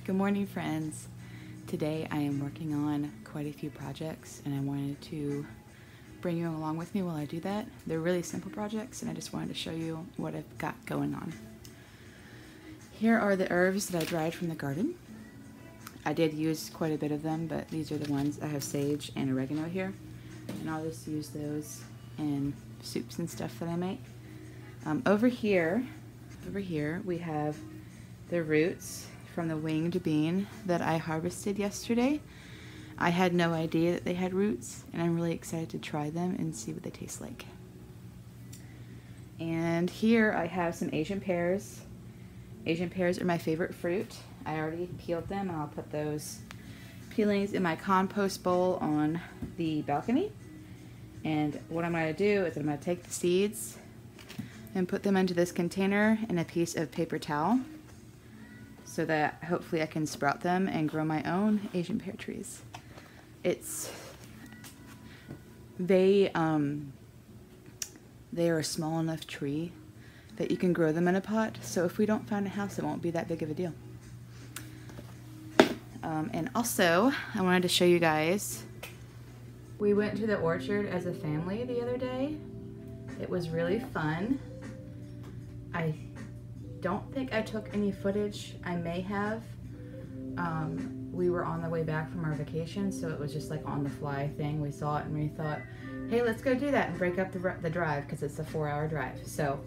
Good morning, friends. Today I am working on quite a few projects and I wanted to bring you along with me while I do that. They're really simple projects and I just wanted to show you what I've got going on. Here are the herbs that I dried from the garden. I did use quite a bit of them, but these are the ones. I have sage and oregano here, and I'll just use those in soups and stuff that I make. Over here we have the roots from the winged bean that I harvested yesterday. I had no idea that they had roots, and I'm really excited to try them and see what they taste like. And here I have some Asian pears. Asian pears are my favorite fruit. I already peeled them, and I'll put those peelings in my compost bowl on the balcony. And what I'm going to do is I'm going to take the seeds and put them into this container in a piece of paper towel, so that hopefully I can sprout them and grow my own Asian pear trees. They are a small enough tree that you can grow them in a pot, so if we don't find a house, it won't be that big of a deal. And also, I wanted to show you guys, we went to the orchard as a family the other day. It was really fun. I don't think I took any footage. I may have. We were on the way back from our vacation, so it was just like on the fly thing. We saw it and we thought, hey, let's go do that and break up the drive, because it's a 4-hour drive. So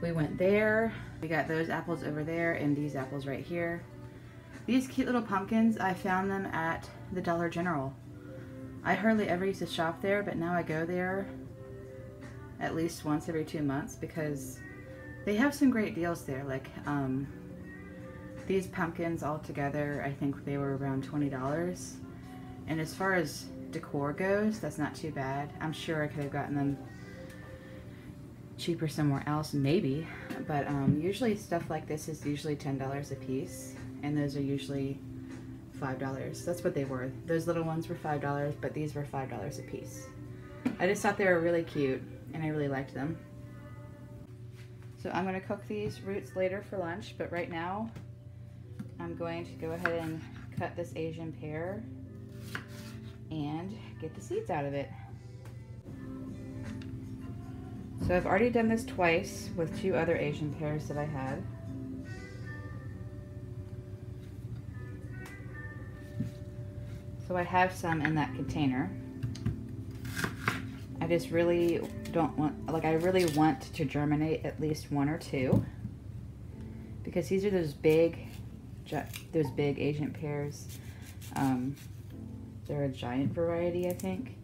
we went there. We got those apples over there and these apples right here. These cute little pumpkins, I found them at the Dollar General. I hardly ever used to shop there, but now I go there at least once every 2 months because they have some great deals there. Like these pumpkins all together, I think they were around $20. And as far as decor goes, that's not too bad. I'm sure I could have gotten them cheaper somewhere else, maybe. But usually stuff like this is usually $10 a piece, and those are usually $5. That's what they were. Those little ones were $5, but these were $5 a piece. I just thought they were really cute, and I really liked them. So I'm going to cook these roots later for lunch, but right now I'm going to go ahead and cut this Asian pear and get the seeds out of it. So I've already done this twice with 2 other Asian pears that I had. So I have some in that container. I just really don't want, like, I really want to germinate at least 1 or 2, because these are those big Asian pears. They're a giant variety, I think.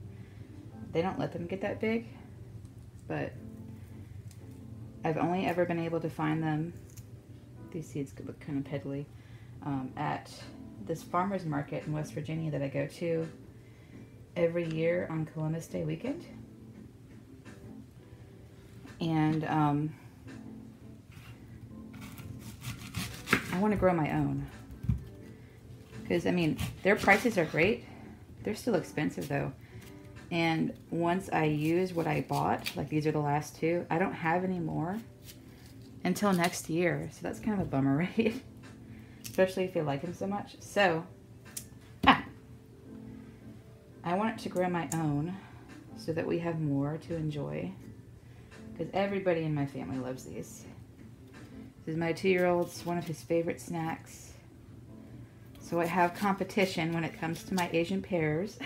They don't let them get that big, but I've only ever been able to find them, these seeds could look kind of piddly, at this farmer's market in West Virginia that I go to every year on Columbus Day weekend. And I want to grow my own, because I mean, their prices are great. They're still expensive though, and once I use what I bought, like these are the last 2, I don't have any more until next year, so that's kind of a bummer, right? Especially if you like them so much. So I want to grow my own so that we have more to enjoy, because everybody in my family loves these. This is my 2-year-old's one of his favorite snacks. So I have competition when it comes to my Asian pears.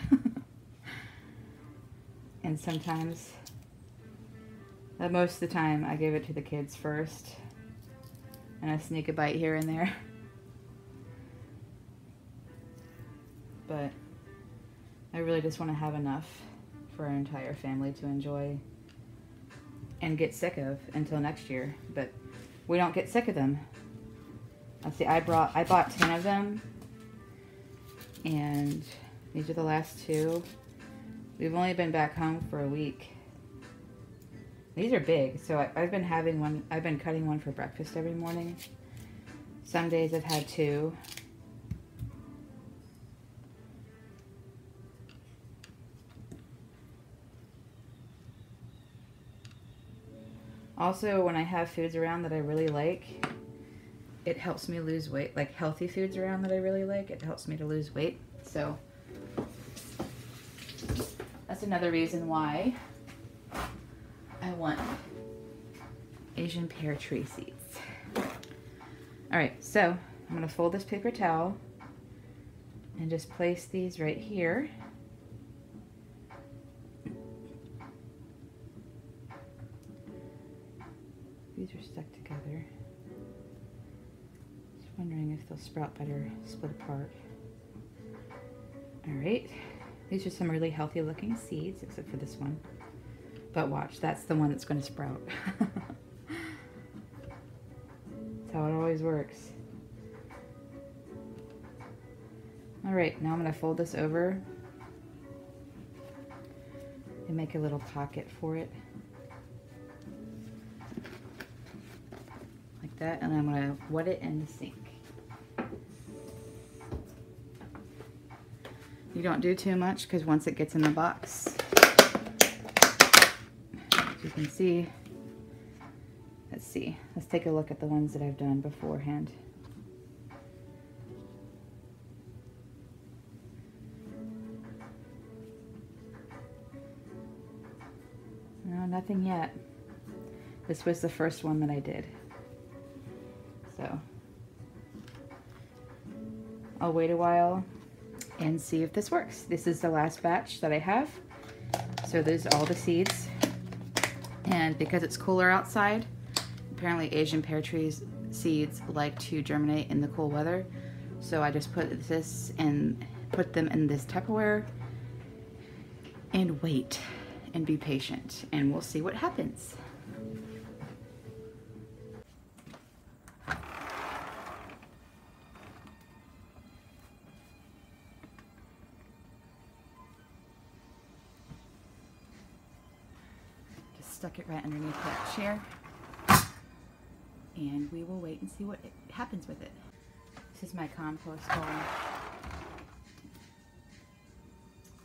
And sometimes, most of the time, I give it to the kids first, and I sneak a bite here and there. But I really just want to have enough for our entire family to enjoy and get sick of until next year. But we don't get sick of them. Let's see, I bought 10 of them, and these are the last 2. We've only been back home for a week. These are big, so I've been having one. I've been cutting one for breakfast every morning. Some days I've had 2. Also, when I have foods around that I really like, it helps me lose weight. Like healthy foods around that I really like, it helps me to lose weight. So that's another reason why I want Asian pear tree seeds. All right, so I'm gonna fold this paper towel and just place these right here. These are stuck together. Just wondering if they'll sprout better split apart. All right, these are some really healthy looking seeds, except for this one. But watch, that's the one that's gonna sprout. That's how it always works. All right, now I'm gonna fold this over and make a little pocket for it. Like that, and I'm gonna wet it in the sink. You don't do too much because once it gets in the box, as you can see, let's take a look at the ones that I've done beforehand. No, nothing yet. This was the first one that I did. So I'll wait a while and see if this works. This is the last batch that I have. So there's all the seeds. And because it's cooler outside, apparently Asian pear trees seeds like to germinate in the cool weather. So I just put them in this Tupperware and wait and be patient, and we'll see what happens. Just stuck it right underneath that chair, and we will wait and see what happens with it. This is my compost bowl.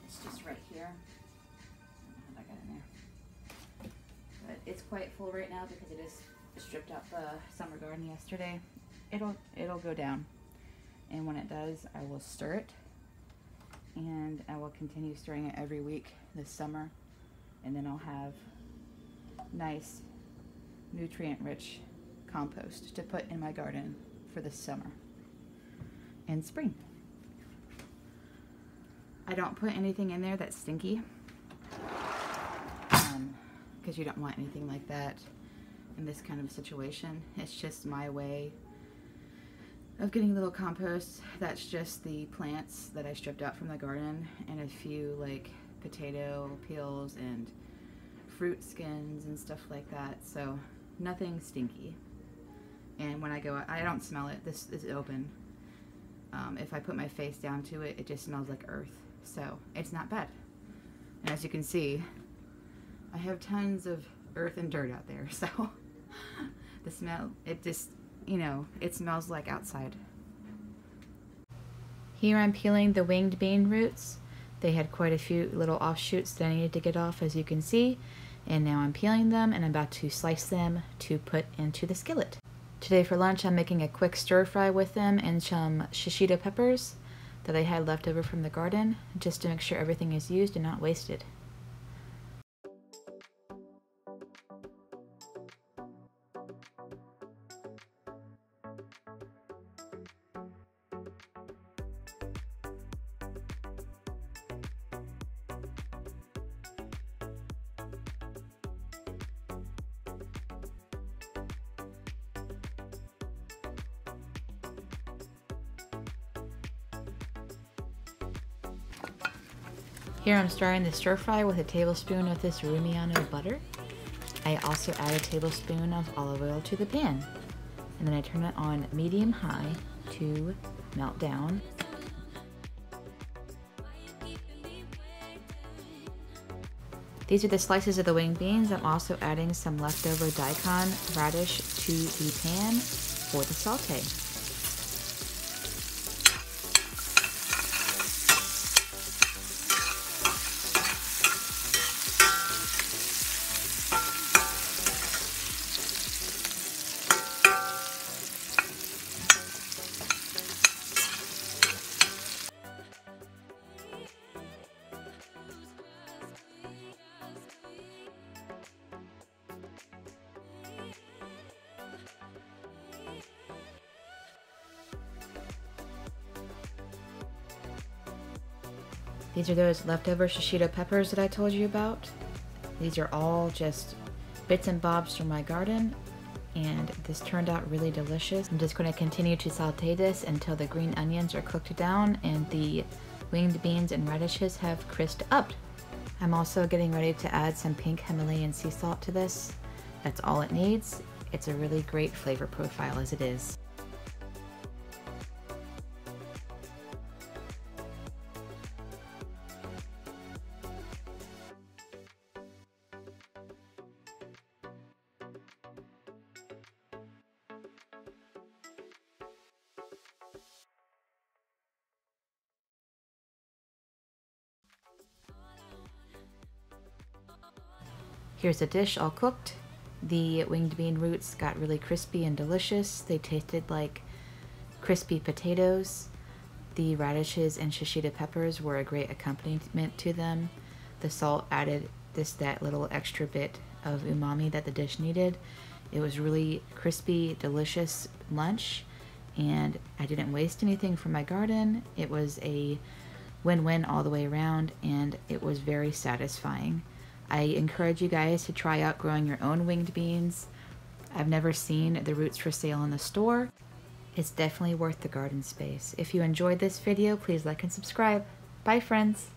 It's just right here. I got in there. But it's quite full right now because it is stripped out the summer garden yesterday. It'll go down. And when it does, I will stir it. And I will continue stirring it every week this summer. And then I'll have nice, nutrient-rich compost to put in my garden for this summer and spring. I don't put anything in there that's stinky, because you don't want anything like that in this kind of situation. It's just my way of getting a little compost. That's just the plants that I stripped out from the garden and a few like potato peels and fruit skins and stuff like that. So nothing stinky. And when I go out, I don't smell it. This is open. If I put my face down to it, it just smells like earth. So it's not bad. And as you can see, I have tons of earth and dirt out there. So the smell, it just, you know, it smells like outside. Here I'm peeling the winged bean roots. They had quite a few little offshoots that I needed to get off, as you can see. And now I'm peeling them and I'm about to slice them to put into the skillet. Today for lunch I'm making a quick stir fry with them and some shishito peppers that I had left over from the garden, just to make sure everything is used and not wasted. Here I'm starting the stir fry with a tablespoon of this Rumiano butter. I also add a tablespoon of olive oil to the pan. And then I turn it on medium-high to melt down. These are the slices of the winged beans. I'm also adding some leftover daikon radish to the pan for the saute. These are those leftover shishito peppers that I told you about. These are all just bits and bobs from my garden, and this turned out really delicious. I'm just going to continue to saute this until the green onions are cooked down and the winged beans and radishes have crisped up. I'm also getting ready to add some pink Himalayan sea salt to this. That's all it needs. It's a really great flavor profile as it is. Here's the dish all cooked. The winged bean roots got really crispy and delicious. They tasted like crispy potatoes. The radishes and shishito peppers were a great accompaniment to them. The salt added that little extra bit of umami that the dish needed. It was really crispy, delicious lunch, and I didn't waste anything from my garden. It was a win-win all the way around, and it was very satisfying. I encourage you guys to try out growing your own winged beans. I've never seen the roots for sale in the store. It's definitely worth the garden space. If you enjoyed this video, please like and subscribe. Bye, friends.